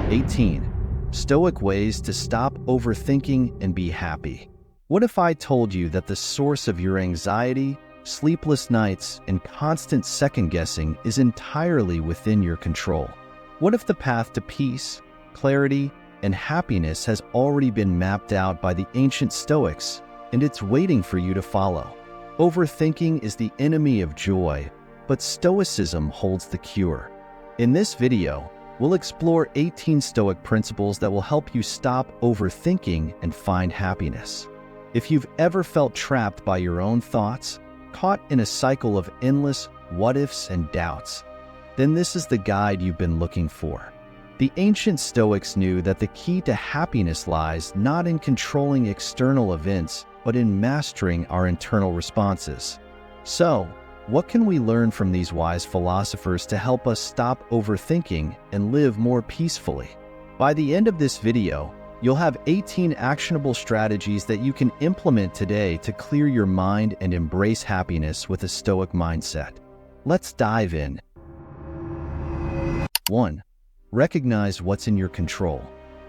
18. Stoic Ways to Stop Overthinking and Be Happy. What if I told you that the source of your anxiety, sleepless nights, and constant second-guessing is entirely within your control? What if the path to peace, clarity, and happiness has already been mapped out by the ancient Stoics, and it's waiting for you to follow? Overthinking is the enemy of joy, but Stoicism holds the cure. In this video, we'll explore 18 Stoic principles that will help you stop overthinking and find happiness. If you've ever felt trapped by your own thoughts, caught in a cycle of endless what-ifs and doubts, then this is the guide you've been looking for. The ancient Stoics knew that the key to happiness lies not in controlling external events, but in mastering our internal responses. So, what can we learn from these wise philosophers to help us stop overthinking and live more peacefully? By the end of this video, you'll have 18 actionable strategies that you can implement today to clear your mind and embrace happiness with a Stoic mindset. Let's dive in. 1. Recognize what's in your control.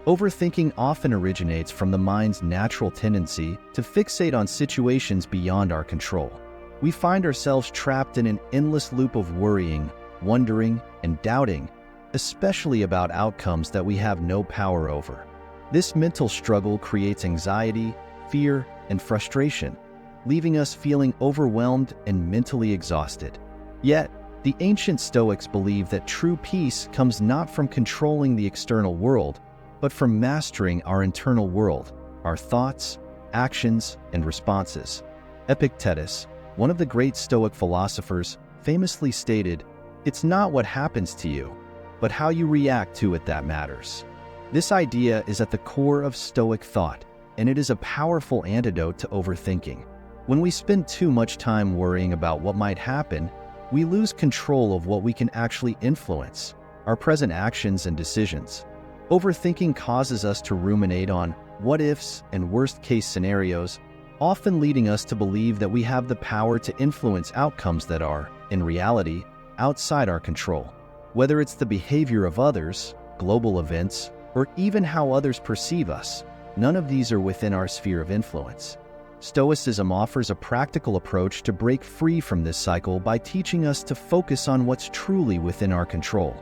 Overthinking often originates from the mind's natural tendency to fixate on situations beyond our control. We find ourselves trapped in an endless loop of worrying, wondering, and doubting, especially about outcomes that we have no power over. This mental struggle creates anxiety, fear, and frustration, leaving us feeling overwhelmed and mentally exhausted. Yet, the ancient Stoics believed that true peace comes not from controlling the external world, but from mastering our internal world, our thoughts, actions, and responses. Epictetus, one of the great Stoic philosophers, famously stated, "It's not what happens to you, but how you react to it that matters." This idea is at the core of Stoic thought, and it is a powerful antidote to overthinking. When we spend too much time worrying about what might happen, we lose control of what we can actually influence, our present actions and decisions. Overthinking causes us to ruminate on what-ifs and worst-case scenarios, often leading us to believe that we have the power to influence outcomes that are, in reality, outside our control. Whether it's the behavior of others, global events, or even how others perceive us, none of these are within our sphere of influence. Stoicism offers a practical approach to break free from this cycle by teaching us to focus on what's truly within our control,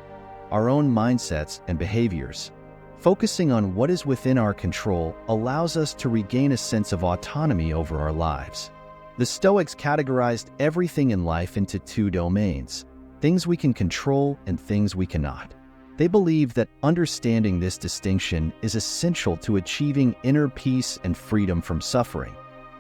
our own mindsets and behaviors. Focusing on what is within our control allows us to regain a sense of autonomy over our lives. The Stoics categorized everything in life into two domains: things we can control and things we cannot. They believe that understanding this distinction is essential to achieving inner peace and freedom from suffering.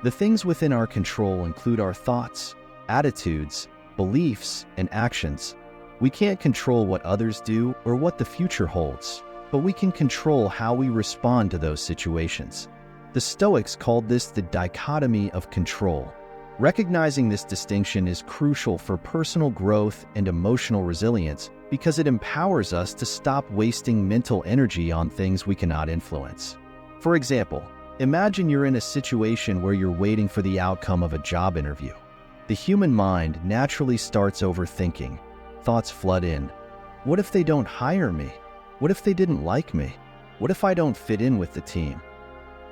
The things within our control include our thoughts, attitudes, beliefs, and actions. We can't control what others do or what the future holds, but we can control how we respond to those situations. The Stoics called this the dichotomy of control. Recognizing this distinction is crucial for personal growth and emotional resilience because it empowers us to stop wasting mental energy on things we cannot influence. For example, imagine you're in a situation where you're waiting for the outcome of a job interview. The human mind naturally starts overthinking. Thoughts flood in. What if they don't hire me? What if they didn't like me? What if I don't fit in with the team?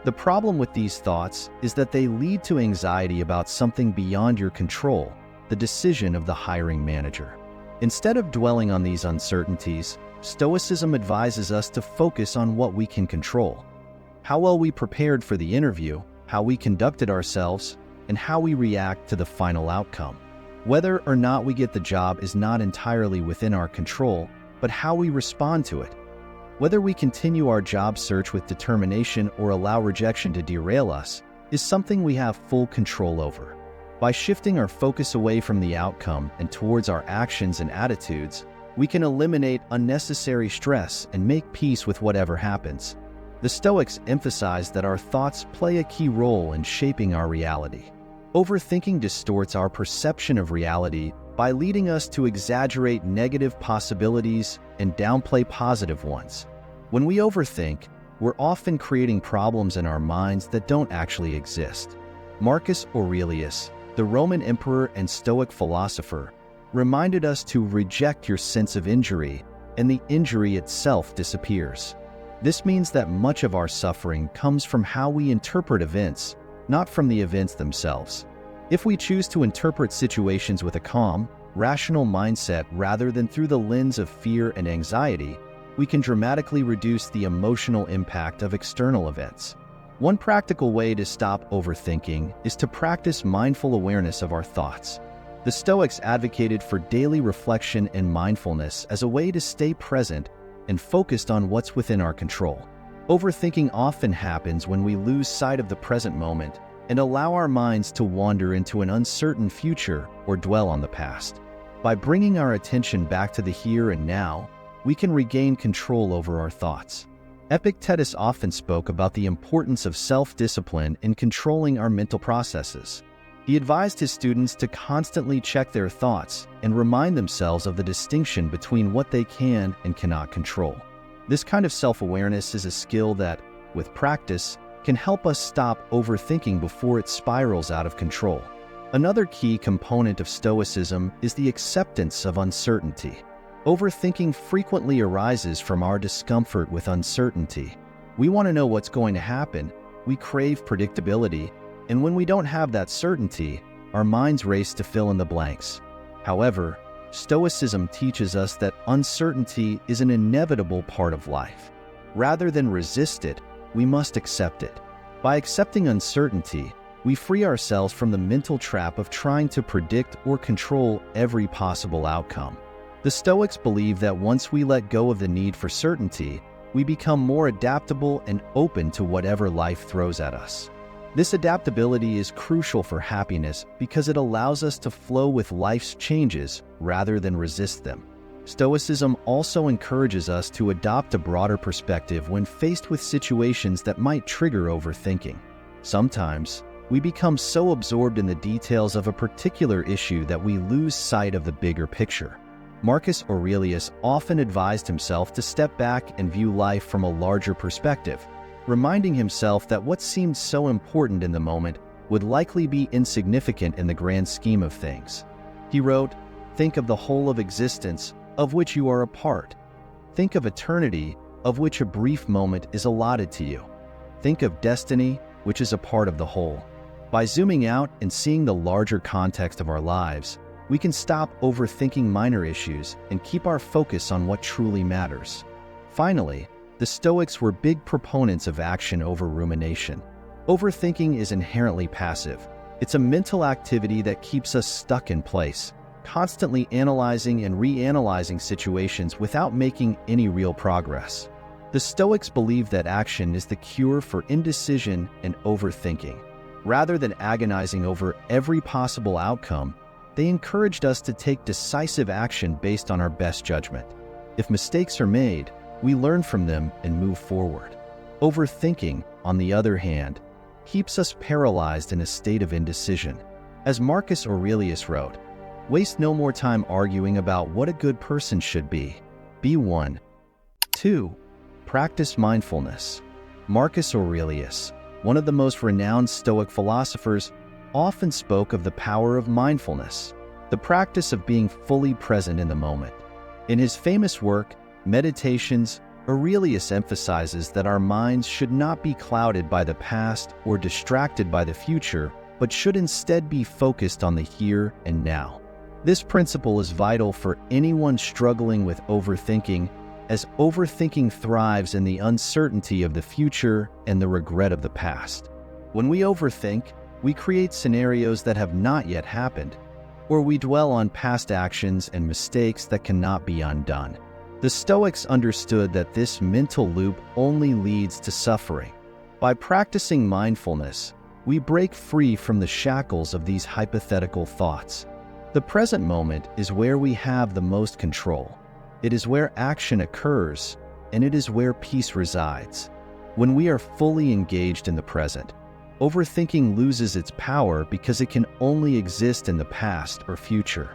The problem with these thoughts is that they lead to anxiety about something beyond your control, the decision of the hiring manager. Instead of dwelling on these uncertainties, Stoicism advises us to focus on what we can control. How well we prepared for the interview, how we conducted ourselves, and how we react to the final outcome. Whether or not we get the job is not entirely within our control, but how we respond to it. Whether we continue our job search with determination or allow rejection to derail us is something we have full control over. By shifting our focus away from the outcome and towards our actions and attitudes, we can eliminate unnecessary stress and make peace with whatever happens. The Stoics emphasize that our thoughts play a key role in shaping our reality. Overthinking distorts our perception of reality by leading us to exaggerate negative possibilities and downplay positive ones. When we overthink, we're often creating problems in our minds that don't actually exist. Marcus Aurelius, the Roman emperor and Stoic philosopher, reminded us to reject your sense of injury and the injury itself disappears. This means that much of our suffering comes from how we interpret events, not from the events themselves. If we choose to interpret situations with a calm, rational mindset rather than through the lens of fear and anxiety, we can dramatically reduce the emotional impact of external events. One practical way to stop overthinking is to practice mindful awareness of our thoughts. The Stoics advocated for daily reflection and mindfulness as a way to stay present and focused on what's within our control. Overthinking often happens when we lose sight of the present moment and allow our minds to wander into an uncertain future or dwell on the past. By bringing our attention back to the here and now, we can regain control over our thoughts. Epictetus often spoke about the importance of self-discipline in controlling our mental processes. He advised his students to constantly check their thoughts and remind themselves of the distinction between what they can and cannot control. This kind of self-awareness is a skill that, with practice, can help us stop overthinking before it spirals out of control. Another key component of Stoicism is the acceptance of uncertainty. Overthinking frequently arises from our discomfort with uncertainty. We want to know what's going to happen, we crave predictability, and when we don't have that certainty, our minds race to fill in the blanks. However, Stoicism teaches us that uncertainty is an inevitable part of life. Rather than resist it, we must accept it. By accepting uncertainty, we free ourselves from the mental trap of trying to predict or control every possible outcome. The Stoics believe that once we let go of the need for certainty, we become more adaptable and open to whatever life throws at us. This adaptability is crucial for happiness because it allows us to flow with life's changes rather than resist them. Stoicism also encourages us to adopt a broader perspective when faced with situations that might trigger overthinking. Sometimes, we become so absorbed in the details of a particular issue that we lose sight of the bigger picture. Marcus Aurelius often advised himself to step back and view life from a larger perspective, reminding himself that what seemed so important in the moment would likely be insignificant in the grand scheme of things. He wrote, "Think of the whole of existence, of which you are a part. Think of eternity, of which a brief moment is allotted to you. Think of destiny, which is a part of the whole." By zooming out and seeing the larger context of our lives, we can stop overthinking minor issues and keep our focus on what truly matters. Finally, the Stoics were big proponents of action over rumination. Overthinking is inherently passive. It's a mental activity that keeps us stuck in place, constantly analyzing and reanalyzing situations without making any real progress. The Stoics believe that action is the cure for indecision and overthinking. Rather than agonizing over every possible outcome, they encouraged us to take decisive action based on our best judgment. If mistakes are made, we learn from them and move forward. Overthinking, on the other hand, keeps us paralyzed in a state of indecision. As Marcus Aurelius wrote, "Waste no more time arguing about what a good person should be. Be one." 2. Practice mindfulness. Marcus Aurelius, one of the most renowned Stoic philosophers, often spoke of the power of mindfulness, the practice of being fully present in the moment. In his famous work, Meditations, Aurelius emphasizes that our minds should not be clouded by the past or distracted by the future, but should instead be focused on the here and now. This principle is vital for anyone struggling with overthinking, as overthinking thrives in the uncertainty of the future and the regret of the past. When we overthink, we create scenarios that have not yet happened, or we dwell on past actions and mistakes that cannot be undone. The Stoics understood that this mental loop only leads to suffering. By practicing mindfulness, we break free from the shackles of these hypothetical thoughts. The present moment is where we have the most control. It is where action occurs, and it is where peace resides. When we are fully engaged in the present, overthinking loses its power because it can only exist in the past or future.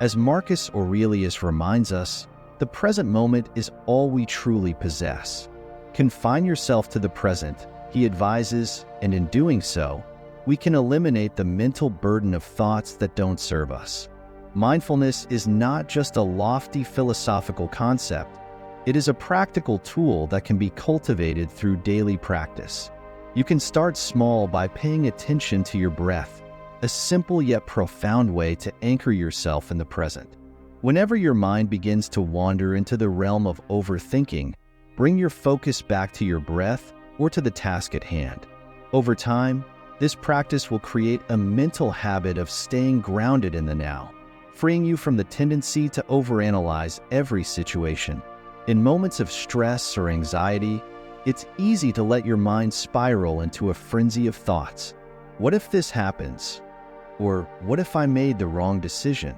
As Marcus Aurelius reminds us, the present moment is all we truly possess. Confine yourself to the present, he advises, and in doing so, we can eliminate the mental burden of thoughts that don't serve us. Mindfulness is not just a lofty philosophical concept, It is a practical tool that can be cultivated through daily practice. You can start small by paying attention to your breath, a simple yet profound way to anchor yourself in the present. Whenever your mind begins to wander into the realm of overthinking, bring your focus back to your breath or to the task at hand. Over time, this practice will create a mental habit of staying grounded in the now, freeing you from the tendency to overanalyze every situation. In moments of stress or anxiety, it's easy to let your mind spiral into a frenzy of thoughts. What if this happens? Or what if I made the wrong decision?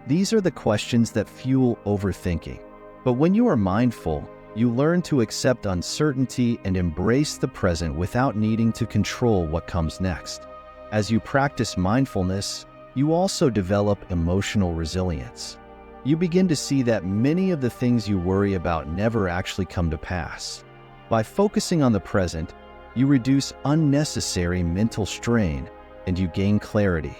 These are the questions that fuel overthinking. But when you are mindful, you learn to accept uncertainty and embrace the present without needing to control what comes next. As you practice mindfulness, you also develop emotional resilience. You begin to see that many of the things you worry about never actually come to pass. By focusing on the present, you reduce unnecessary mental strain and you gain clarity.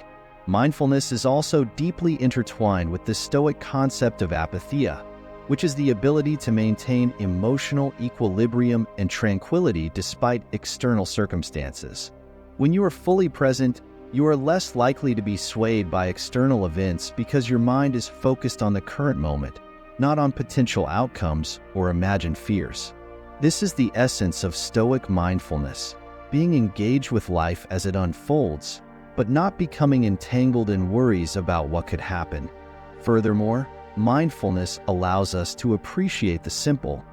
Mindfulness is also deeply intertwined with the Stoic concept of apatheia, which is the ability to maintain emotional equilibrium and tranquility despite external circumstances. When you are fully present, you are less likely to be swayed by external events because your mind is focused on the current moment, not on potential outcomes or imagined fears. This is the essence of Stoic mindfulness, being engaged with life as it unfolds, but not becoming entangled in worries about what could happen. Furthermore, mindfulness allows us to appreciate the simple,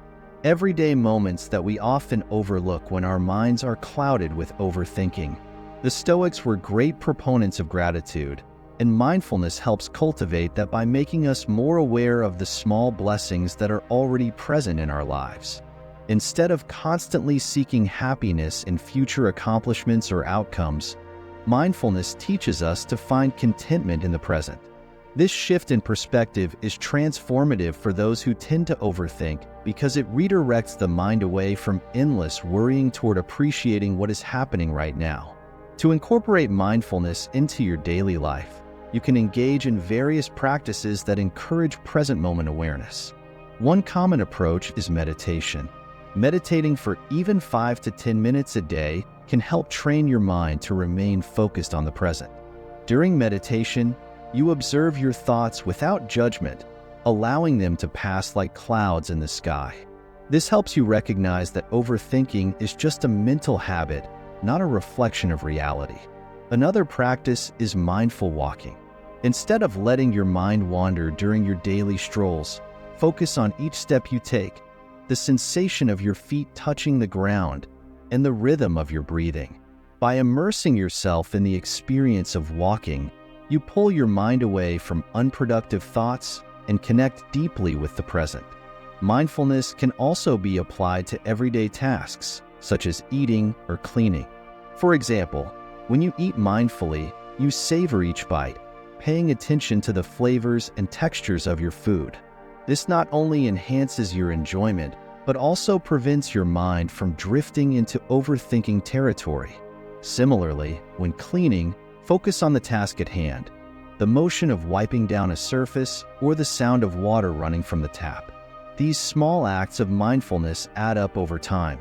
everyday moments that we often overlook when our minds are clouded with overthinking. The Stoics were great proponents of gratitude, and mindfulness helps cultivate that by making us more aware of the small blessings that are already present in our lives. Instead of constantly seeking happiness in future accomplishments or outcomes, mindfulness teaches us to find contentment in the present. This shift in perspective is transformative for those who tend to overthink because it redirects the mind away from endless worrying toward appreciating what is happening right now. To incorporate mindfulness into your daily life, you can engage in various practices that encourage present moment awareness. One common approach is meditation. Meditating for even 5 to 10 minutes a day can help train your mind to remain focused on the present. During meditation, you observe your thoughts without judgment, allowing them to pass like clouds in the sky. This helps you recognize that overthinking is just a mental habit, not a reflection of reality. Another practice is mindful walking. Instead of letting your mind wander during your daily strolls, focus on each step you take, the sensation of your feet touching the ground, and the rhythm of your breathing. By immersing yourself in the experience of walking, you pull your mind away from unproductive thoughts and connect deeply with the present. Mindfulness can also be applied to everyday tasks, such as eating or cleaning. For example, when you eat mindfully, you savor each bite, paying attention to the flavors and textures of your food. This not only enhances your enjoyment, but also prevents your mind from drifting into overthinking territory. Similarly, when cleaning, focus on the task at hand, the motion of wiping down a surface or the sound of water running from the tap. These small acts of mindfulness add up over time,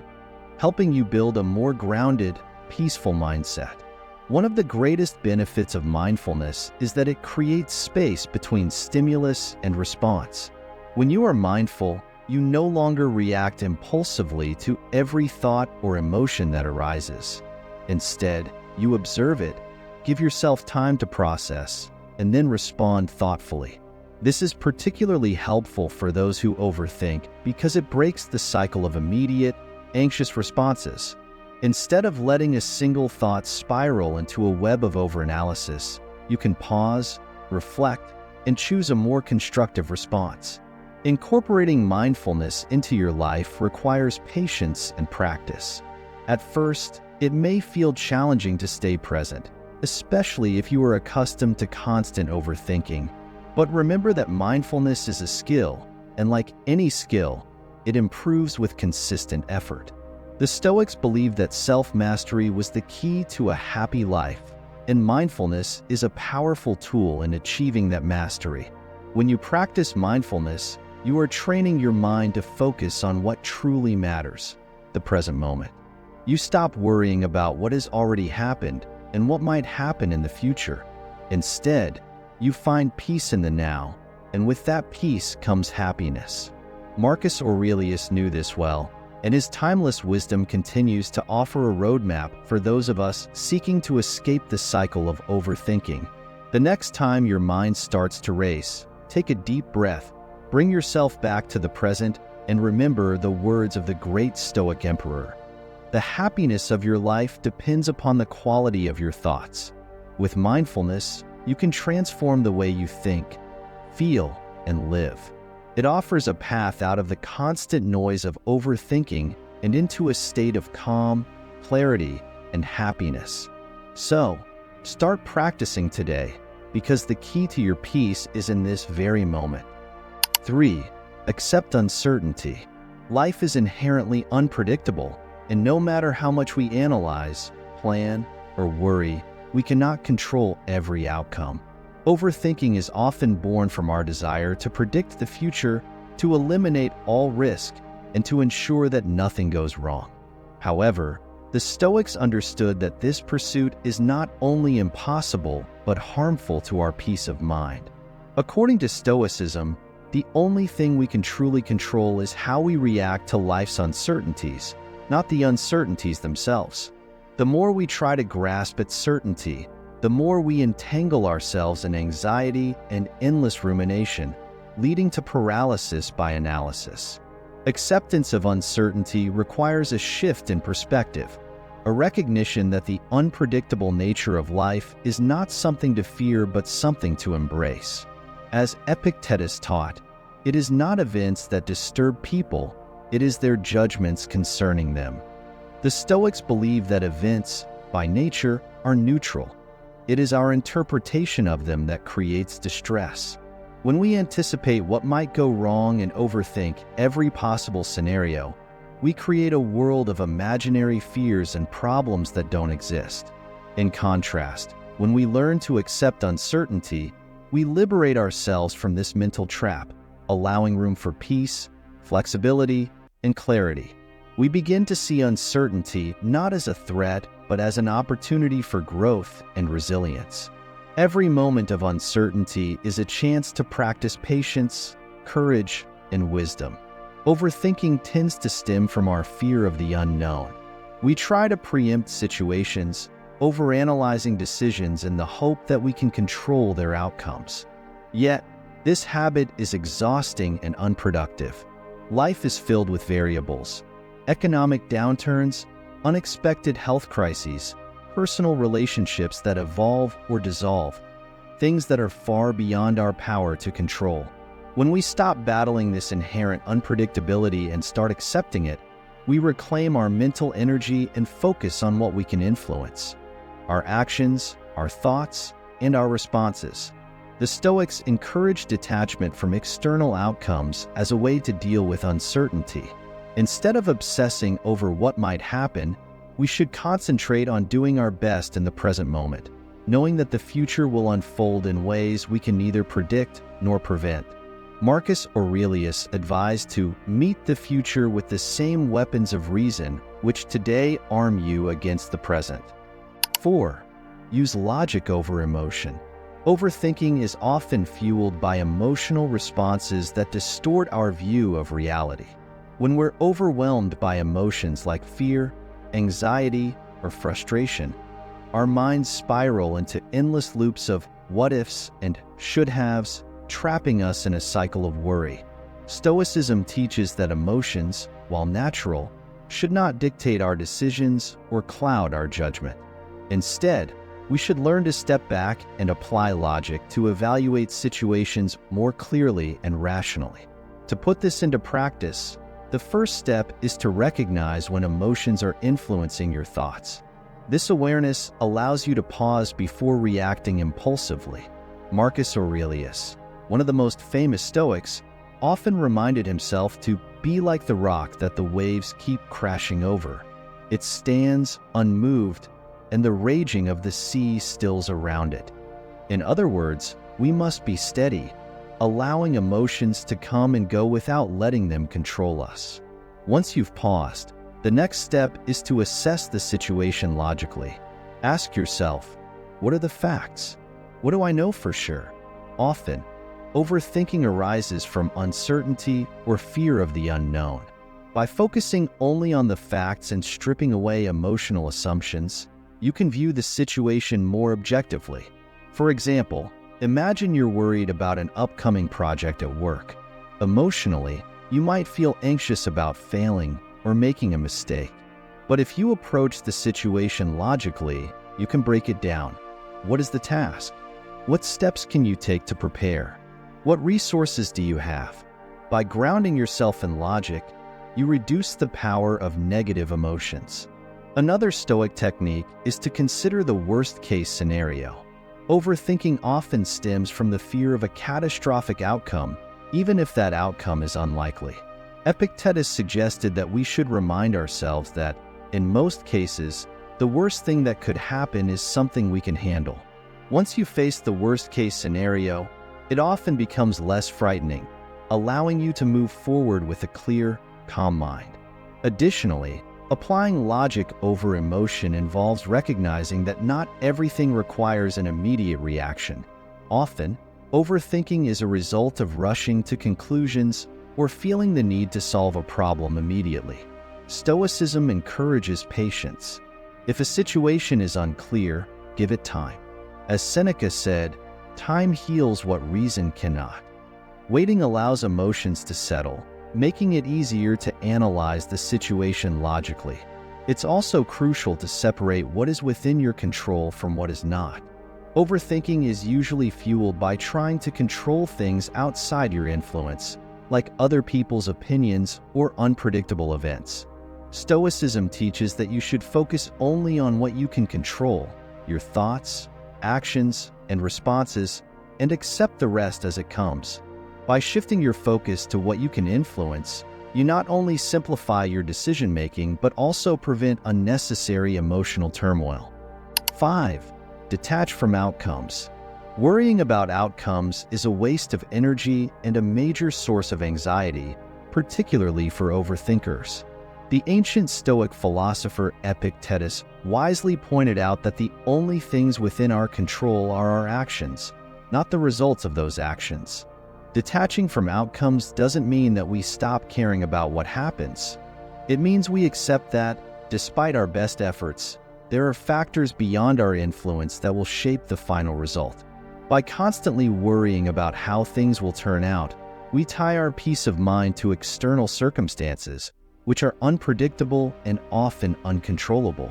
helping you build a more grounded, peaceful mindset. One of the greatest benefits of mindfulness is that it creates space between stimulus and response. When you are mindful, you no longer react impulsively to every thought or emotion that arises. Instead, you observe it, give yourself time to process, and then respond thoughtfully. This is particularly helpful for those who overthink because it breaks the cycle of immediate, anxious responses. Instead of letting a single thought spiral into a web of overanalysis, you can pause, reflect, and choose a more constructive response. Incorporating mindfulness into your life requires patience and practice. At first, it may feel challenging to stay present, especially if you are accustomed to constant overthinking. But remember that mindfulness is a skill, and like any skill, it improves with consistent effort. The Stoics believed that self-mastery was the key to a happy life, and mindfulness is a powerful tool in achieving that mastery. When you practice mindfulness, You are training your mind to focus on what truly matters, the present moment. You stop worrying about what has already happened and what might happen in the future. Instead, you find peace in the now, and with that peace comes happiness. Marcus Aurelius knew this well, and his timeless wisdom continues to offer a roadmap for those of us seeking to escape the cycle of overthinking. The next time your mind starts to race, take a deep breath, bring yourself back to the present, and remember the words of the great Stoic emperor. The happiness of your life depends upon the quality of your thoughts. With mindfulness, you can transform the way you think, feel, and live. It offers a path out of the constant noise of overthinking and into a state of calm, clarity, and happiness. So, start practicing today, because the key to your peace is in this very moment. 3. Accept uncertainty. Life is inherently unpredictable, and no matter how much we analyze, plan, or worry, we cannot control every outcome. Overthinking is often born from our desire to predict the future, to eliminate all risk, and to ensure that nothing goes wrong. However, the Stoics understood that this pursuit is not only impossible, but harmful to our peace of mind. According to Stoicism, the only thing we can truly control is how we react to life's uncertainties, not the uncertainties themselves. The more we try to grasp at certainty, the more we entangle ourselves in anxiety and endless rumination, leading to paralysis by analysis. Acceptance of uncertainty requires a shift in perspective, a recognition that the unpredictable nature of life is not something to fear but something to embrace. As Epictetus taught, it is not events that disturb people, it is their judgments concerning them. The Stoics believe that events, by nature, are neutral. It is our interpretation of them that creates distress. When we anticipate what might go wrong and overthink every possible scenario, we create a world of imaginary fears and problems that don't exist. In contrast, when we learn to accept uncertainty, we liberate ourselves from this mental trap, allowing room for peace, flexibility, and clarity. We begin to see uncertainty not as a threat, but as an opportunity for growth and resilience. Every moment of uncertainty is a chance to practice patience, courage, and wisdom. Overthinking tends to stem from our fear of the unknown. We try to preempt situations, overanalyzing decisions in the hope that we can control their outcomes. Yet, this habit is exhausting and unproductive. Life is filled with variables: economic downturns, unexpected health crises, personal relationships that evolve or dissolve, things that are far beyond our power to control. When we stop battling this inherent unpredictability and start accepting it, we reclaim our mental energy and focus on what we can influence: our actions, our thoughts, and our responses. The Stoics encourage detachment from external outcomes as a way to deal with uncertainty. Instead of obsessing over what might happen, we should concentrate on doing our best in the present moment, knowing that the future will unfold in ways we can neither predict nor prevent. Marcus Aurelius advised to meet the future with the same weapons of reason which today arm you against the present. 4. Use logic over emotion. Overthinking is often fueled by emotional responses that distort our view of reality. When we're overwhelmed by emotions like fear, anxiety, or frustration, our minds spiral into endless loops of what-ifs and should-haves, trapping us in a cycle of worry. Stoicism teaches that emotions, while natural, should not dictate our decisions or cloud our judgment. Instead, we should learn to step back and apply logic to evaluate situations more clearly and rationally. To put this into practice, the first step is to recognize when emotions are influencing your thoughts. This awareness allows you to pause before reacting impulsively. Marcus Aurelius, one of the most famous Stoics, often reminded himself to be like the rock that the waves keep crashing over. It stands unmoved, and the raging of the sea stills around it. In other words, we must be steady, allowing emotions to come and go without letting them control us. Once you've paused, the next step is to assess the situation logically. Ask yourself, what are the facts? What do I know for sure? Often, overthinking arises from uncertainty or fear of the unknown. By focusing only on the facts and stripping away emotional assumptions, you can view the situation more objectively. For example, imagine you're worried about an upcoming project at work. Emotionally, you might feel anxious about failing or making a mistake. But if you approach the situation logically, you can break it down. What is the task? What steps can you take to prepare? What resources do you have? By grounding yourself in logic, you reduce the power of negative emotions. Another Stoic technique is to consider the worst-case scenario. Overthinking often stems from the fear of a catastrophic outcome, even if that outcome is unlikely. Epictetus suggested that we should remind ourselves that, in most cases, the worst thing that could happen is something we can handle. Once you face the worst-case scenario, it often becomes less frightening, allowing you to move forward with a clear, calm mind. Additionally, applying logic over emotion involves recognizing that not everything requires an immediate reaction. Often, overthinking is a result of rushing to conclusions or feeling the need to solve a problem immediately. Stoicism encourages patience. If a situation is unclear, give it time. As Seneca said, "Time heals what reason cannot." Waiting allows emotions to settle, making it easier to analyze the situation logically. It's also crucial to separate what is within your control from what is not. Overthinking is usually fueled by trying to control things outside your influence, like other people's opinions or unpredictable events. Stoicism teaches that you should focus only on what you can control, your thoughts, actions, and responses, and accept the rest as it comes. By shifting your focus to what you can influence, you not only simplify your decision-making but also prevent unnecessary emotional turmoil. 5. Detach from outcomes. Worrying about outcomes is a waste of energy and a major source of anxiety, particularly for overthinkers. The ancient Stoic philosopher Epictetus wisely pointed out that the only things within our control are our actions, not the results of those actions. Detaching from outcomes doesn't mean that we stop caring about what happens. It means we accept that, despite our best efforts, there are factors beyond our influence that will shape the final result. By constantly worrying about how things will turn out, we tie our peace of mind to external circumstances, which are unpredictable and often uncontrollable.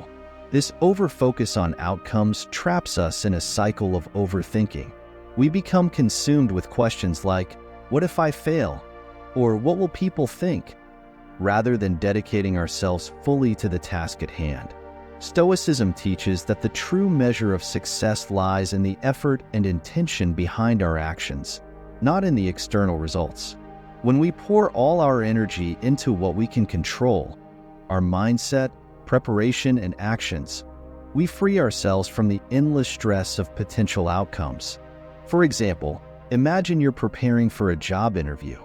This overfocus on outcomes traps us in a cycle of overthinking. We become consumed with questions like, "What if I fail?" or "What will people think?" rather than dedicating ourselves fully to the task at hand. Stoicism teaches that the true measure of success lies in the effort and intention behind our actions, not in the external results. When we pour all our energy into what we can control, our mindset, preparation, and actions, we free ourselves from the endless stress of potential outcomes. For example, imagine you're preparing for a job interview.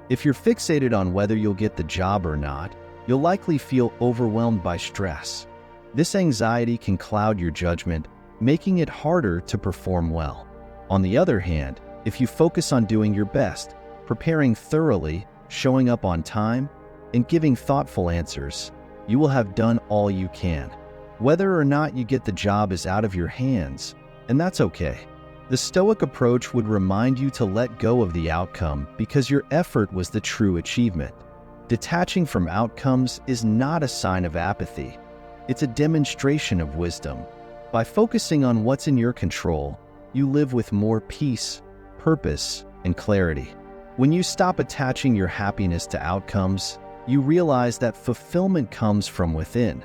If you're fixated on whether you'll get the job or not, you'll likely feel overwhelmed by stress. This anxiety can cloud your judgment, making it harder to perform well. On the other hand, if you focus on doing your best, preparing thoroughly, showing up on time, and giving thoughtful answers, you will have done all you can. Whether or not you get the job is out of your hands, and that's okay. The Stoic approach would remind you to let go of the outcome because your effort was the true achievement. Detaching from outcomes is not a sign of apathy. It's a demonstration of wisdom. By focusing on what's in your control, you live with more peace, purpose, and clarity. When you stop attaching your happiness to outcomes, you realize that fulfillment comes from within,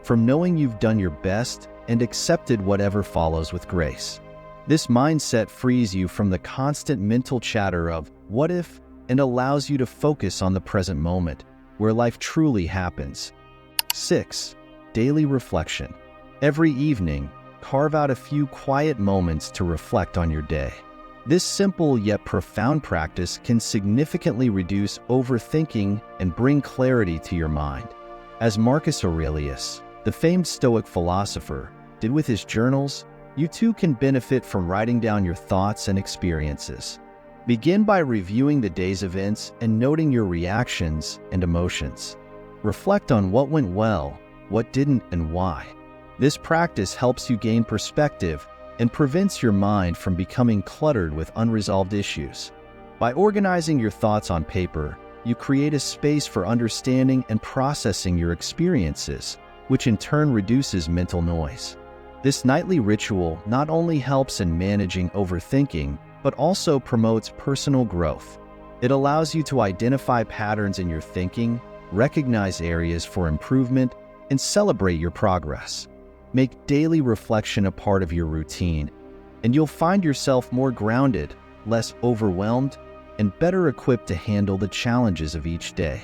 from knowing you've done your best and accepted whatever follows with grace. This mindset frees you from the constant mental chatter of "what if" and allows you to focus on the present moment, where life truly happens. 6. Daily reflection. Every evening, carve out a few quiet moments to reflect on your day. This simple yet profound practice can significantly reduce overthinking and bring clarity to your mind. As Marcus Aurelius, the famed Stoic philosopher, did with his journals, you too can benefit from writing down your thoughts and experiences. Begin by reviewing the day's events and noting your reactions and emotions. Reflect on what went well, what didn't, and why. This practice helps you gain perspective and prevents your mind from becoming cluttered with unresolved issues. By organizing your thoughts on paper, you create a space for understanding and processing your experiences, which in turn reduces mental noise. This nightly ritual not only helps in managing overthinking, but also promotes personal growth. It allows you to identify patterns in your thinking, recognize areas for improvement, and celebrate your progress. Make daily reflection a part of your routine, and you'll find yourself more grounded, less overwhelmed, and better equipped to handle the challenges of each day.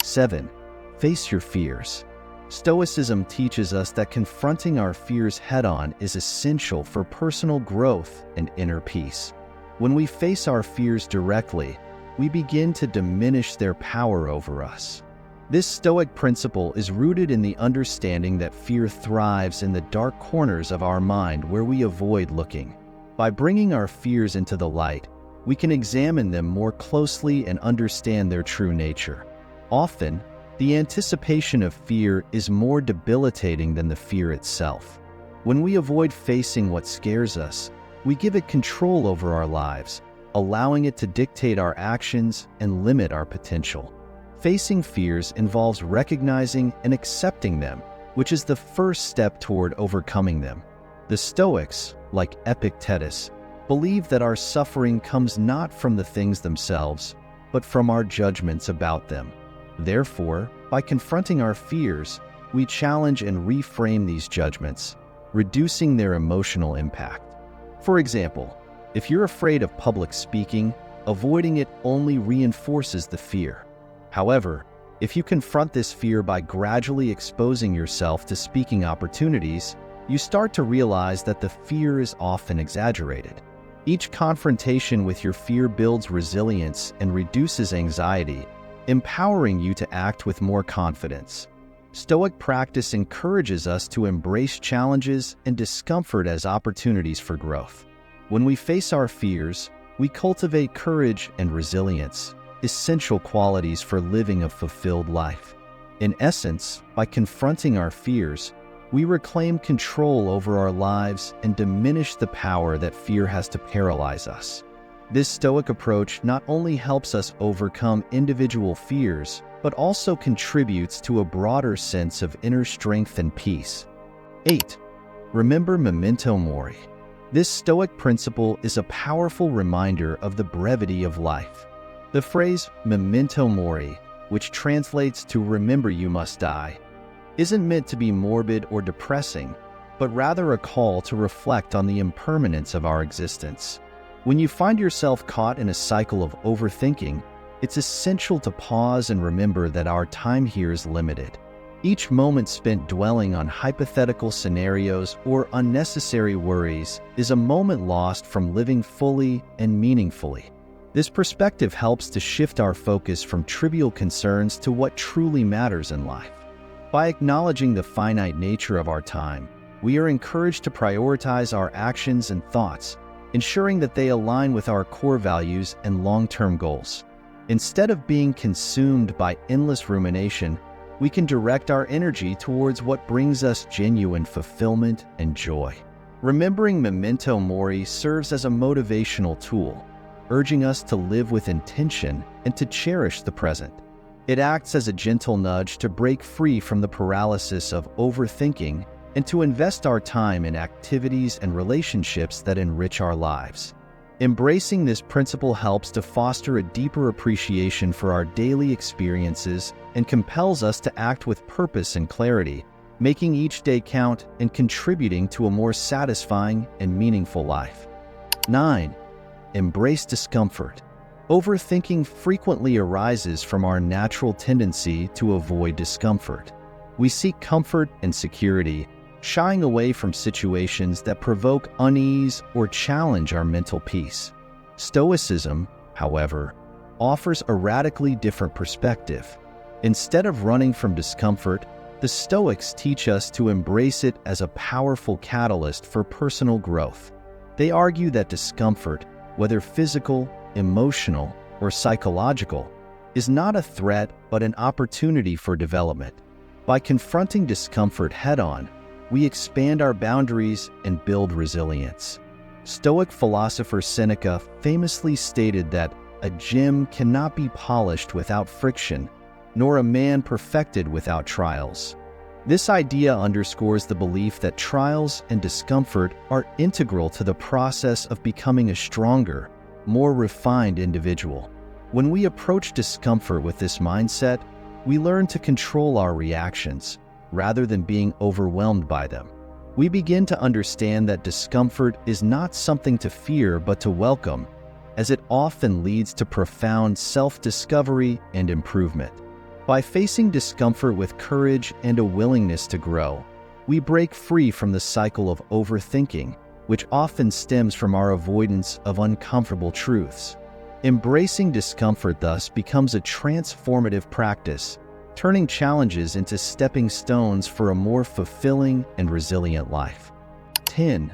7. Face your fears. Stoicism teaches us that confronting our fears head-on is essential for personal growth and inner peace. When we face our fears directly, we begin to diminish their power over us. This Stoic principle is rooted in the understanding that fear thrives in the dark corners of our mind where we avoid looking. By bringing our fears into the light, we can examine them more closely and understand their true nature. Often, the anticipation of fear is more debilitating than the fear itself. When we avoid facing what scares us, we give it control over our lives, allowing it to dictate our actions and limit our potential. Facing fears involves recognizing and accepting them, which is the first step toward overcoming them. The Stoics, like Epictetus, believe that our suffering comes not from the things themselves, but from our judgments about them. Therefore, by confronting our fears, we challenge and reframe these judgments, reducing their emotional impact. For example, if you're afraid of public speaking, avoiding it only reinforces the fear. However, if you confront this fear by gradually exposing yourself to speaking opportunities, you start to realize that the fear is often exaggerated. Each confrontation with your fear builds resilience and reduces anxiety, empowering you to act with more confidence. Stoic practice encourages us to embrace challenges and discomfort as opportunities for growth. When we face our fears, we cultivate courage and resilience, essential qualities for living a fulfilled life. In essence, by confronting our fears, we reclaim control over our lives and diminish the power that fear has to paralyze us. This Stoic approach not only helps us overcome individual fears, but also contributes to a broader sense of inner strength and peace. 8. Remember memento mori. This Stoic principle is a powerful reminder of the brevity of life. The phrase memento mori, which translates to remember you must die, isn't meant to be morbid or depressing, but rather a call to reflect on the impermanence of our existence. When you find yourself caught in a cycle of overthinking, it's essential to pause and remember that our time here is limited. Each moment spent dwelling on hypothetical scenarios or unnecessary worries is a moment lost from living fully and meaningfully. This perspective helps to shift our focus from trivial concerns to what truly matters in life. By acknowledging the finite nature of our time, we are encouraged to prioritize our actions and thoughts, ensuring that they align with our core values and long-term goals. Instead of being consumed by endless rumination, we can direct our energy towards what brings us genuine fulfillment and joy. Remembering memento mori serves as a motivational tool, urging us to live with intention and to cherish the present. It acts as a gentle nudge to break free from the paralysis of overthinking and to invest our time in activities and relationships that enrich our lives. Embracing this principle helps to foster a deeper appreciation for our daily experiences and compels us to act with purpose and clarity, making each day count and contributing to a more satisfying and meaningful life. 9. Embrace discomfort. Overthinking frequently arises from our natural tendency to avoid discomfort. We seek comfort and security, shying away from situations that provoke unease or challenge our mental peace. Stoicism, however, offers a radically different perspective. Instead of running from discomfort, the Stoics teach us to embrace it as a powerful catalyst for personal growth. They argue that discomfort, whether physical, emotional, or psychological, is not a threat but an opportunity for development. By confronting discomfort head-on, we expand our boundaries and build resilience. Stoic philosopher Seneca famously stated that a gem cannot be polished without friction, nor a man perfected without trials. This idea underscores the belief that trials and discomfort are integral to the process of becoming a stronger, more refined individual. When we approach discomfort with this mindset, we learn to control our reactions, rather than being overwhelmed by them. We begin to understand that discomfort is not something to fear but to welcome, as it often leads to profound self-discovery and improvement. By facing discomfort with courage and a willingness to grow, we break free from the cycle of overthinking, which often stems from our avoidance of uncomfortable truths. Embracing discomfort thus becomes a transformative practice, turning challenges into stepping stones for a more fulfilling and resilient life. 10.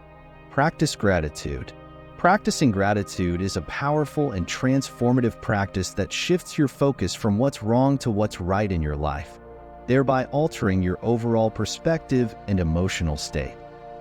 Practice gratitude. Practicing gratitude is a powerful and transformative practice that shifts your focus from what's wrong to what's right in your life, thereby altering your overall perspective and emotional state.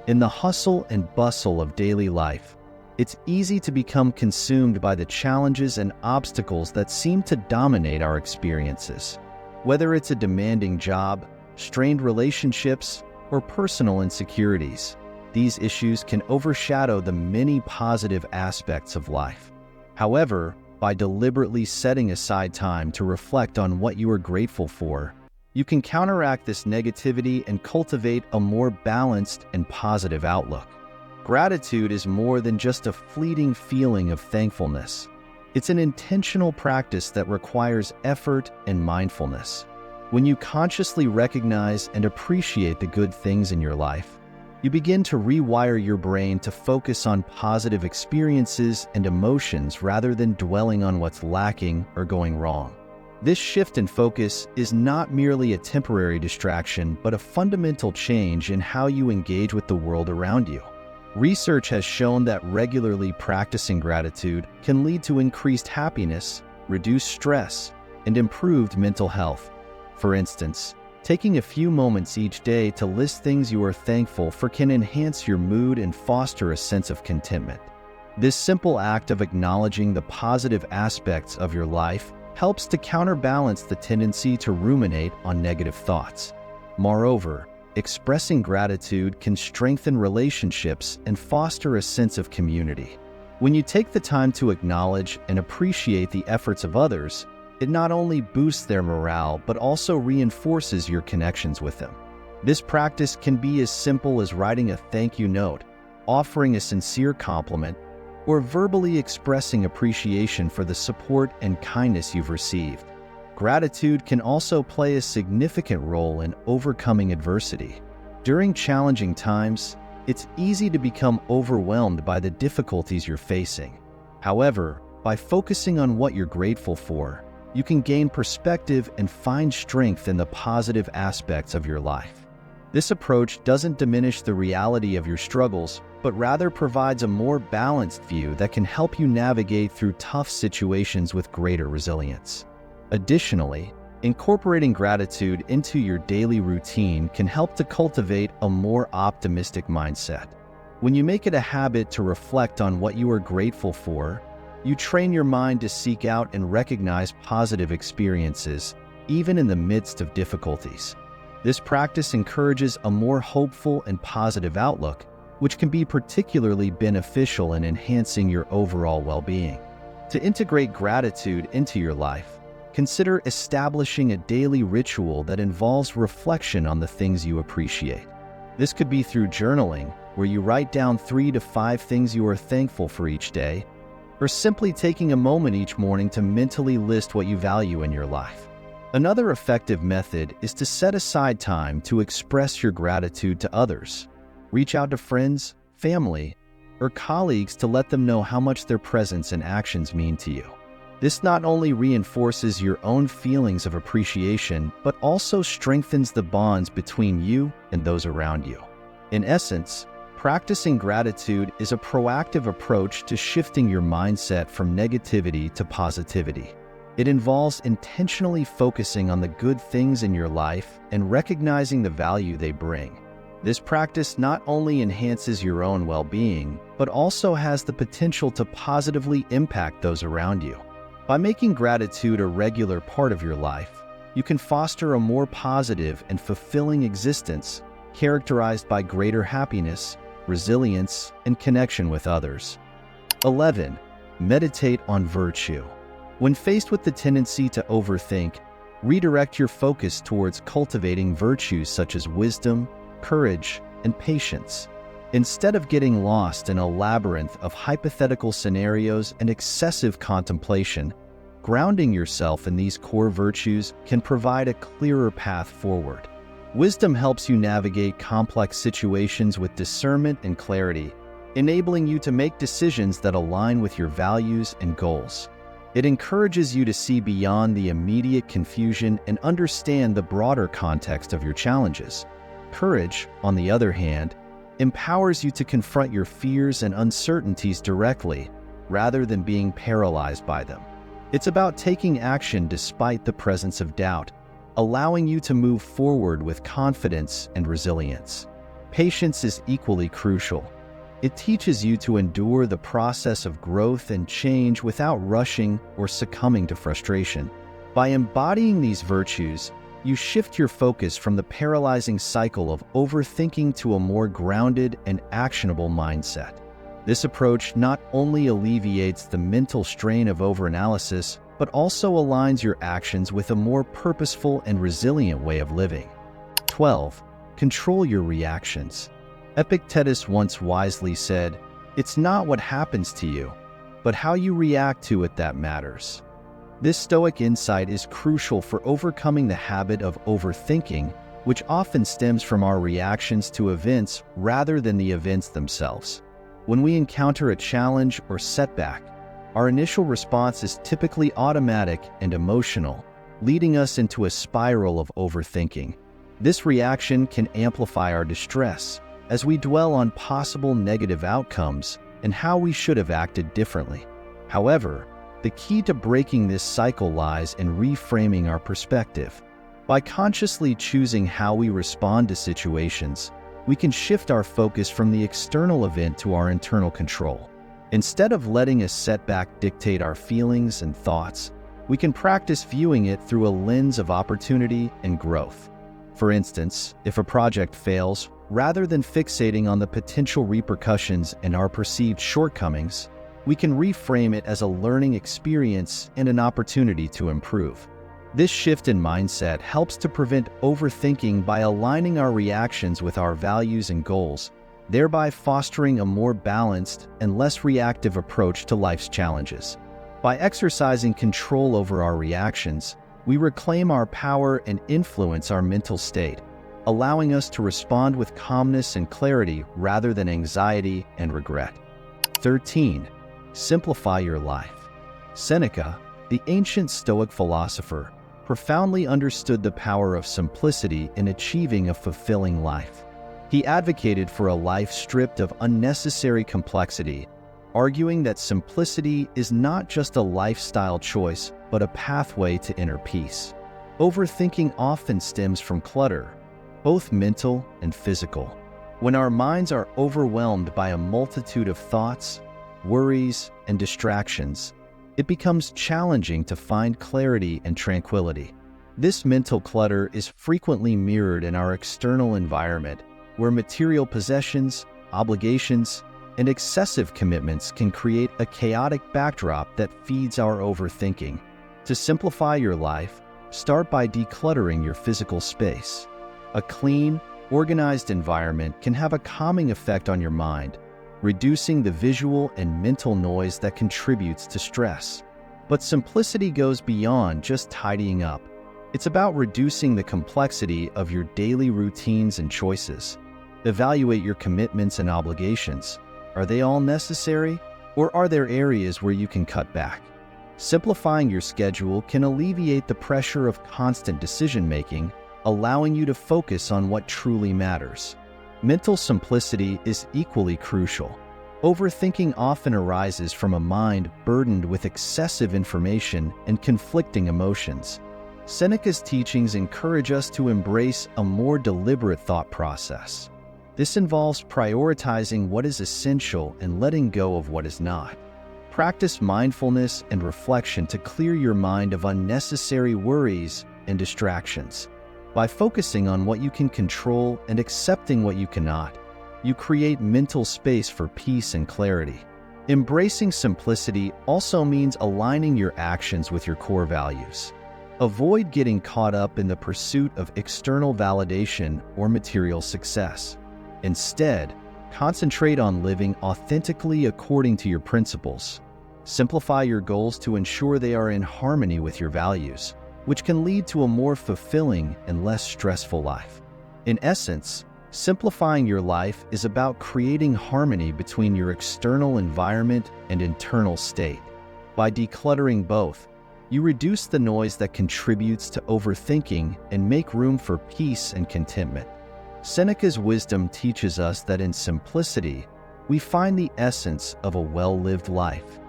In the hustle and bustle of daily life, it's easy to become consumed by the challenges and obstacles that seem to dominate our experiences. Whether it's a demanding job, strained relationships, or personal insecurities, these issues can overshadow the many positive aspects of life. However, by deliberately setting aside time to reflect on what you are grateful for, you can counteract this negativity and cultivate a more balanced and positive outlook. Gratitude is more than just a fleeting feeling of thankfulness. It's an intentional practice that requires effort and mindfulness. When you consciously recognize and appreciate the good things in your life, you begin to rewire your brain to focus on positive experiences and emotions rather than dwelling on what's lacking or going wrong. This shift in focus is not merely a temporary distraction, but a fundamental change in how you engage with the world around you. Research has shown that regularly practicing gratitude can lead to increased happiness, reduced stress, and improved mental health. For instance, taking a few moments each day to list things you are thankful for can enhance your mood and foster a sense of contentment. This simple act of acknowledging the positive aspects of your life helps to counterbalance the tendency to ruminate on negative thoughts. Moreover, expressing gratitude can strengthen relationships and foster a sense of community. When you take the time to acknowledge and appreciate the efforts of others, it not only boosts their morale but also reinforces your connections with them. This practice can be as simple as writing a thank you note, offering a sincere compliment, or verbally expressing appreciation for the support and kindness you've received. Gratitude can also play a significant role in overcoming adversity. During challenging times, it's easy to become overwhelmed by the difficulties you're facing. However, by focusing on what you're grateful for, you can gain perspective and find strength in the positive aspects of your life. This approach doesn't diminish the reality of your struggles, but rather provides a more balanced view that can help you navigate through tough situations with greater resilience. Additionally, incorporating gratitude into your daily routine can help to cultivate a more optimistic mindset. When you make it a habit to reflect on what you are grateful for, you train your mind to seek out and recognize positive experiences, even in the midst of difficulties. This practice encourages a more hopeful and positive outlook, which can be particularly beneficial in enhancing your overall well-being. To integrate gratitude into your life, consider establishing a daily ritual that involves reflection on the things you appreciate. This could be through journaling, where you write down 3 to 5 things you are thankful for each day, or simply taking a moment each morning to mentally list what you value in your life. Another effective method is to set aside time to express your gratitude to others. Reach out to friends, family, or colleagues to let them know how much their presence and actions mean to you. This not only reinforces your own feelings of appreciation, but also strengthens the bonds between you and those around you. In essence, practicing gratitude is a proactive approach to shifting your mindset from negativity to positivity. It involves intentionally focusing on the good things in your life and recognizing the value they bring. This practice not only enhances your own well-being, but also has the potential to positively impact those around you. By making gratitude a regular part of your life, you can foster a more positive and fulfilling existence characterized by greater happiness, resilience, and connection with others. 11. Meditate on virtue. When faced with the tendency to overthink, redirect your focus towards cultivating virtues such as wisdom, courage, and patience. Instead of getting lost in a labyrinth of hypothetical scenarios and excessive contemplation, grounding yourself in these core virtues can provide a clearer path forward. Wisdom helps you navigate complex situations with discernment and clarity, enabling you to make decisions that align with your values and goals. It encourages you to see beyond the immediate confusion and understand the broader context of your challenges. Courage, on the other hand, empowers you to confront your fears and uncertainties directly, rather than being paralyzed by them. It's about taking action despite the presence of doubt, allowing you to move forward with confidence and resilience. Patience is equally crucial. It teaches you to endure the process of growth and change without rushing or succumbing to frustration. By embodying these virtues, you shift your focus from the paralyzing cycle of overthinking to a more grounded and actionable mindset. This approach not only alleviates the mental strain of overanalysis, but also aligns your actions with a more purposeful and resilient way of living. 12. Control your reactions. Epictetus once wisely said, "It's not what happens to you, but how you react to it that matters." This Stoic insight is crucial for overcoming the habit of overthinking, which often stems from our reactions to events rather than the events themselves. When we encounter a challenge or setback, our initial response is typically automatic and emotional, leading us into a spiral of overthinking. This reaction can amplify our distress as we dwell on possible negative outcomes and how we should have acted differently. However, the key to breaking this cycle lies in reframing our perspective. By consciously choosing how we respond to situations, we can shift our focus from the external event to our internal control. Instead of letting a setback dictate our feelings and thoughts, we can practice viewing it through a lens of opportunity and growth. For instance, if a project fails, rather than fixating on the potential repercussions and our perceived shortcomings, we can reframe it as a learning experience and an opportunity to improve. This shift in mindset helps to prevent overthinking by aligning our reactions with our values and goals, thereby fostering a more balanced and less reactive approach to life's challenges. By exercising control over our reactions, we reclaim our power and influence our mental state, allowing us to respond with calmness and clarity rather than anxiety and regret. 13. Simplify your life. Seneca, the ancient Stoic philosopher, profoundly understood the power of simplicity in achieving a fulfilling life. He advocated for a life stripped of unnecessary complexity, arguing that simplicity is not just a lifestyle choice, but a pathway to inner peace. Overthinking often stems from clutter, both mental and physical. When our minds are overwhelmed by a multitude of thoughts, worries, and distractions, it becomes challenging to find clarity and tranquility. This mental clutter is frequently mirrored in our external environment, where material possessions, obligations, and excessive commitments can create a chaotic backdrop that feeds our overthinking. To simplify your life, start by decluttering your physical space. A clean, organized environment can have a calming effect on your mind, reducing the visual and mental noise that contributes to stress. But simplicity goes beyond just tidying up. It's about reducing the complexity of your daily routines and choices. Evaluate your commitments and obligations. Are they all necessary? Or are there areas where you can cut back? Simplifying your schedule can alleviate the pressure of constant decision-making, allowing you to focus on what truly matters. Mental simplicity is equally crucial. Overthinking often arises from a mind burdened with excessive information and conflicting emotions. Seneca's teachings encourage us to embrace a more deliberate thought process. This involves prioritizing what is essential and letting go of what is not. Practice mindfulness and reflection to clear your mind of unnecessary worries and distractions. By focusing on what you can control and accepting what you cannot, you create mental space for peace and clarity. Embracing simplicity also means aligning your actions with your core values. Avoid getting caught up in the pursuit of external validation or material success. Instead, concentrate on living authentically according to your principles. Simplify your goals to ensure they are in harmony with your values, which can lead to a more fulfilling and less stressful life. In essence, simplifying your life is about creating harmony between your external environment and internal state. By decluttering both, you reduce the noise that contributes to overthinking and make room for peace and contentment. Seneca's wisdom teaches us that in simplicity, we find the essence of a well-lived life.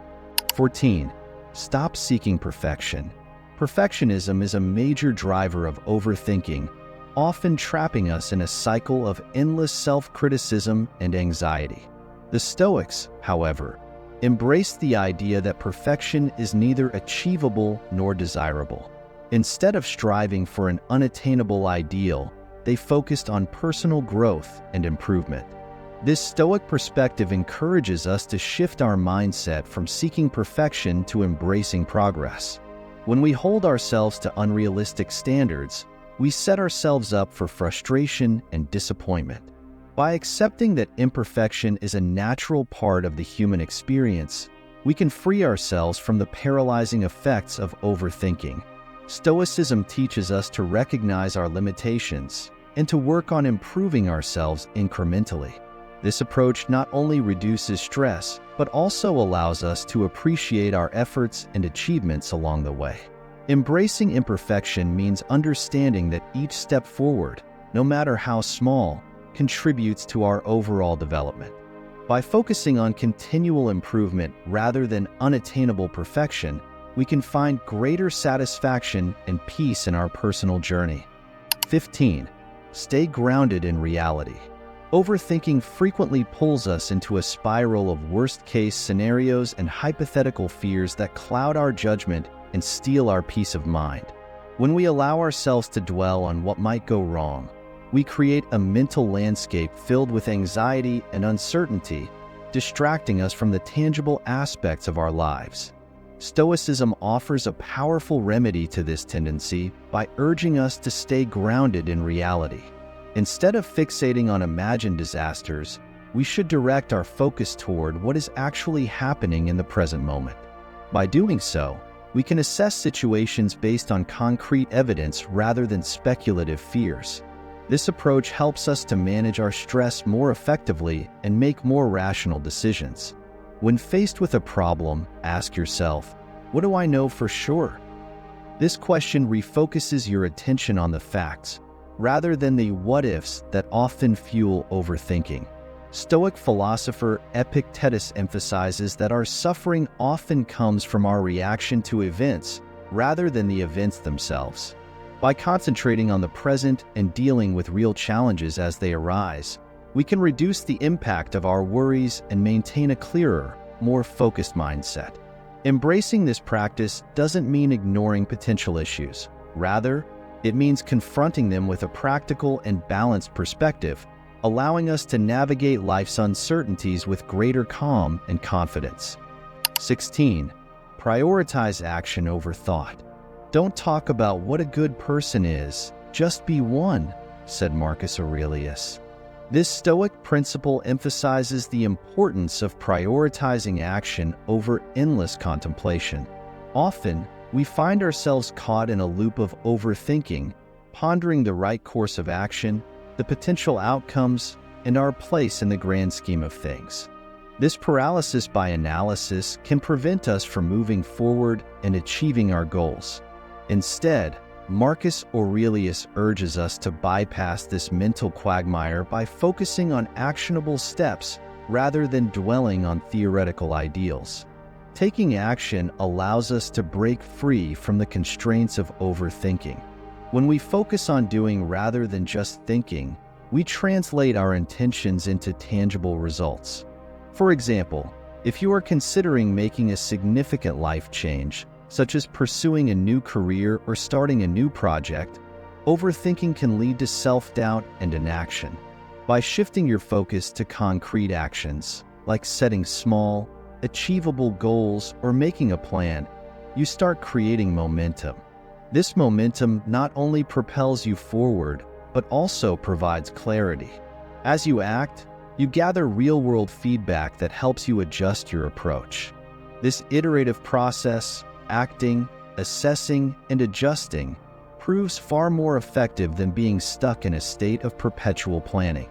14. Stop seeking perfection. Perfectionism is a major driver of overthinking, often trapping us in a cycle of endless self-criticism and anxiety. The Stoics, however, embraced the idea that perfection is neither achievable nor desirable. Instead of striving for an unattainable ideal, they focused on personal growth and improvement. This Stoic perspective encourages us to shift our mindset from seeking perfection to embracing progress. When we hold ourselves to unrealistic standards, we set ourselves up for frustration and disappointment. By accepting that imperfection is a natural part of the human experience, we can free ourselves from the paralyzing effects of overthinking. Stoicism teaches us to recognize our limitations and to work on improving ourselves incrementally. This approach not only reduces stress, but also allows us to appreciate our efforts and achievements along the way. Embracing imperfection means understanding that each step forward, no matter how small, contributes to our overall development. By focusing on continual improvement rather than unattainable perfection, we can find greater satisfaction and peace in our personal journey. 15. Stay grounded in reality. Overthinking frequently pulls us into a spiral of worst-case scenarios and hypothetical fears that cloud our judgment and steal our peace of mind. When we allow ourselves to dwell on what might go wrong, we create a mental landscape filled with anxiety and uncertainty, distracting us from the tangible aspects of our lives. Stoicism offers a powerful remedy to this tendency by urging us to stay grounded in reality. Instead of fixating on imagined disasters, we should direct our focus toward what is actually happening in the present moment. By doing so, we can assess situations based on concrete evidence rather than speculative fears. This approach helps us to manage our stress more effectively and make more rational decisions. When faced with a problem, ask yourself, "What do I know for sure?" This question refocuses your attention on the facts, rather than the what-ifs that often fuel overthinking. Stoic philosopher Epictetus emphasizes that our suffering often comes from our reaction to events rather than the events themselves. By concentrating on the present and dealing with real challenges as they arise, we can reduce the impact of our worries and maintain a clearer, more focused mindset. Embracing this practice doesn't mean ignoring potential issues. Rather, it means confronting them with a practical and balanced perspective, allowing us to navigate life's uncertainties with greater calm and confidence. 16. Prioritize action over thought. "Don't talk about what a good person is, just be one," said Marcus Aurelius. This Stoic principle emphasizes the importance of prioritizing action over endless contemplation. Often, we find ourselves caught in a loop of overthinking, pondering the right course of action, the potential outcomes, and our place in the grand scheme of things. This paralysis by analysis can prevent us from moving forward and achieving our goals. Instead, Marcus Aurelius urges us to bypass this mental quagmire by focusing on actionable steps rather than dwelling on theoretical ideals. Taking action allows us to break free from the constraints of overthinking. When we focus on doing rather than just thinking, we translate our intentions into tangible results. For example, if you are considering making a significant life change, such as pursuing a new career or starting a new project, overthinking can lead to self-doubt and inaction. By shifting your focus to concrete actions, like setting small, achievable goals or making a plan, you start creating momentum. This momentum not only propels you forward, but also provides clarity. As you act, you gather real-world feedback that helps you adjust your approach. This iterative process, acting, assessing, and adjusting, proves far more effective than being stuck in a state of perpetual planning.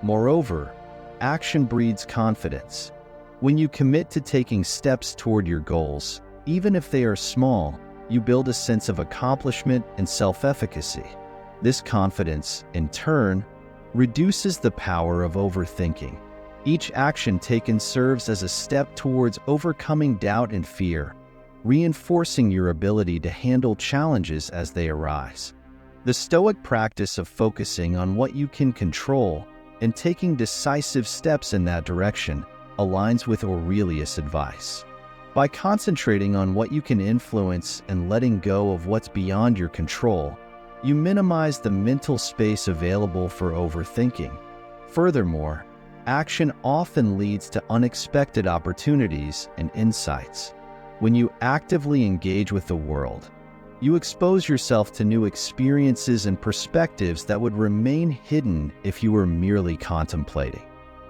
Moreover, action breeds confidence. When you commit to taking steps toward your goals, even if they are small, you build a sense of accomplishment and self-efficacy. This confidence, in turn, reduces the power of overthinking. Each action taken serves as a step towards overcoming doubt and fear, reinforcing your ability to handle challenges as they arise. The Stoic practice of focusing on what you can control and taking decisive steps in that direction aligns with Aurelius' advice. By concentrating on what you can influence and letting go of what's beyond your control, you minimize the mental space available for overthinking. Furthermore, action often leads to unexpected opportunities and insights. When you actively engage with the world, you expose yourself to new experiences and perspectives that would remain hidden if you were merely contemplating.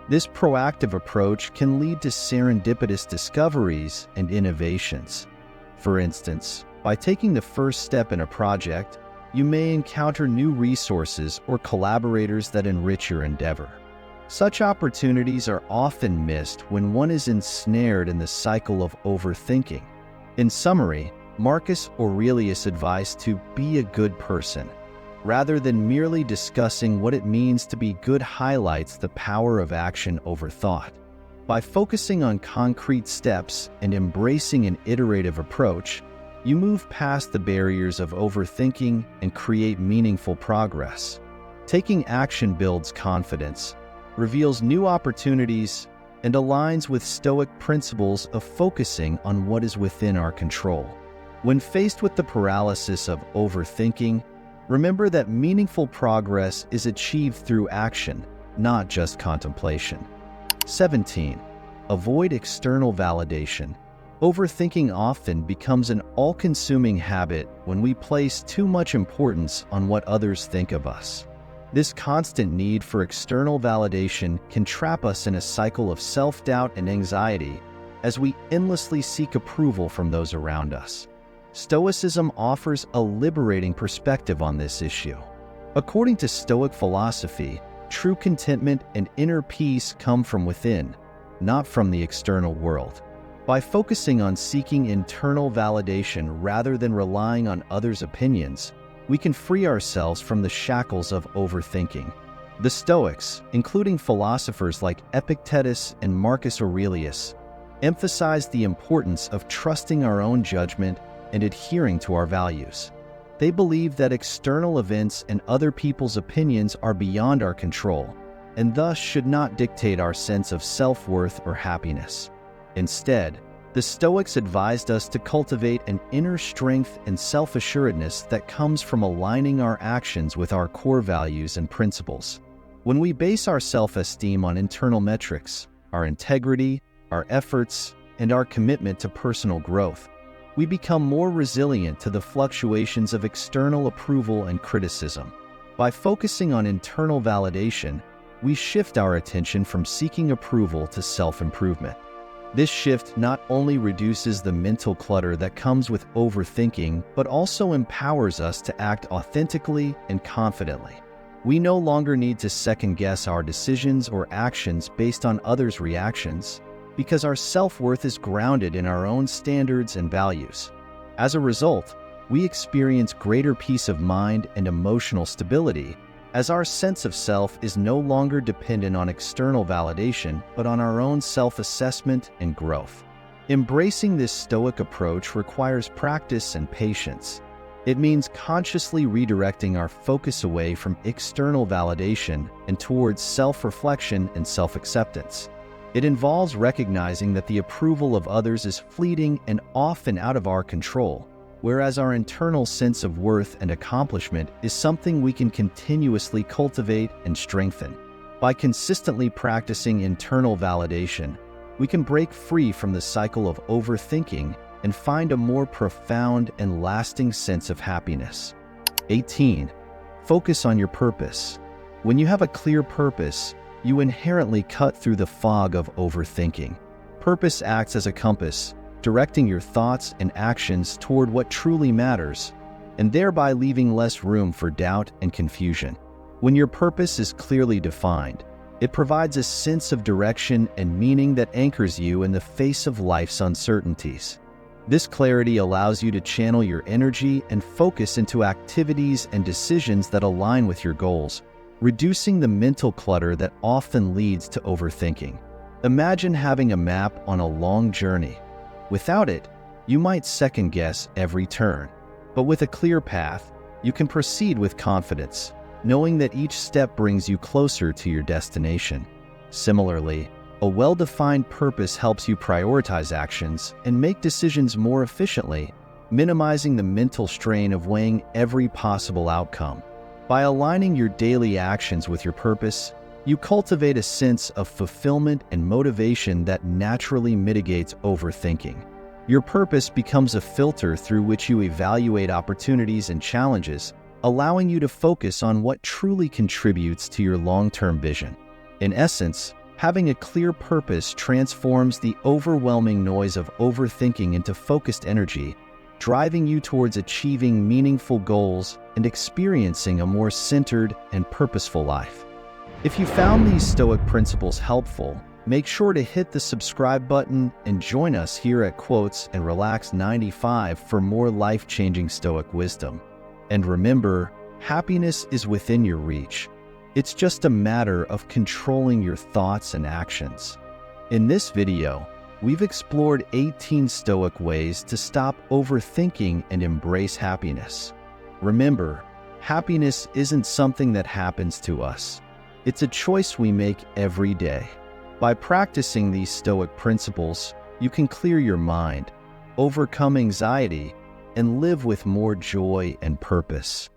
This proactive approach can lead to serendipitous discoveries and innovations. For instance, by taking the first step in a project, you may encounter new resources or collaborators that enrich your endeavor. Such opportunities are often missed when one is ensnared in the cycle of overthinking. In summary, Marcus Aurelius' advice to be a good person, rather than merely discussing what it means to be good, highlights the power of action over thought. By focusing on concrete steps and embracing an iterative approach, you move past the barriers of overthinking and create meaningful progress. Taking action builds confidence, reveals new opportunities, and aligns with Stoic principles of focusing on what is within our control. When faced with the paralysis of overthinking, remember that meaningful progress is achieved through action, not just contemplation. 17. Avoid external validation. Overthinking often becomes an all-consuming habit when we place too much importance on what others think of us. This constant need for external validation can trap us in a cycle of self-doubt and anxiety as we endlessly seek approval from those around us. Stoicism offers a liberating perspective on this issue. According to Stoic philosophy, true contentment and inner peace come from within, not from the external world. By focusing on seeking internal validation rather than relying on others' opinions, we can free ourselves from the shackles of overthinking. The Stoics, including philosophers like Epictetus and Marcus Aurelius, emphasize the importance of trusting our own judgment and adhering to our values. They believe that external events and other people's opinions are beyond our control, and thus should not dictate our sense of self-worth or happiness. Instead, the Stoics advised us to cultivate an inner strength and self-assuredness that comes from aligning our actions with our core values and principles. When we base our self-esteem on internal metrics, our integrity, our efforts, and our commitment to personal growth, we become more resilient to the fluctuations of external approval and criticism. By focusing on internal validation, we shift our attention from seeking approval to self-improvement. This shift not only reduces the mental clutter that comes with overthinking, but also empowers us to act authentically and confidently. We no longer need to second-guess our decisions or actions based on others' reactions. because our self-worth is grounded in our own standards and values. As a result, we experience greater peace of mind and emotional stability, as our sense of self is no longer dependent on external validation, but on our own self-assessment and growth. Embracing this Stoic approach requires practice and patience. It means consciously redirecting our focus away from external validation and towards self-reflection and self-acceptance. It involves recognizing that the approval of others is fleeting and often out of our control, whereas our internal sense of worth and accomplishment is something we can continuously cultivate and strengthen. By consistently practicing internal validation, we can break free from the cycle of overthinking and find a more profound and lasting sense of happiness. 18. Focus on your purpose. When you have a clear purpose, you inherently cut through the fog of overthinking. Purpose acts as a compass, directing your thoughts and actions toward what truly matters, and thereby leaving less room for doubt and confusion. When your purpose is clearly defined, it provides a sense of direction and meaning that anchors you in the face of life's uncertainties. This clarity allows you to channel your energy and focus into activities and decisions that align with your goals, reducing the mental clutter that often leads to overthinking. Imagine having a map on a long journey. Without it, you might second-guess every turn. But with a clear path, you can proceed with confidence, knowing that each step brings you closer to your destination. Similarly, a well-defined purpose helps you prioritize actions and make decisions more efficiently, minimizing the mental strain of weighing every possible outcome. By aligning your daily actions with your purpose, you cultivate a sense of fulfillment and motivation that naturally mitigates overthinking. Your purpose becomes a filter through which you evaluate opportunities and challenges, allowing you to focus on what truly contributes to your long-term vision. In essence, having a clear purpose transforms the overwhelming noise of overthinking into focused energy, driving you towards achieving meaningful goals and experiencing a more centered and purposeful life. If you found these Stoic principles helpful, make sure to hit the subscribe button and join us here at Quotes and Relax 95 for more life-changing Stoic wisdom. And remember, happiness is within your reach. It's just a matter of controlling your thoughts and actions. In this video, we've explored 18 Stoic ways to stop overthinking and embrace happiness. Remember, happiness isn't something that happens to us. It's a choice we make every day. By practicing these Stoic principles, you can clear your mind, overcome anxiety, and live with more joy and purpose.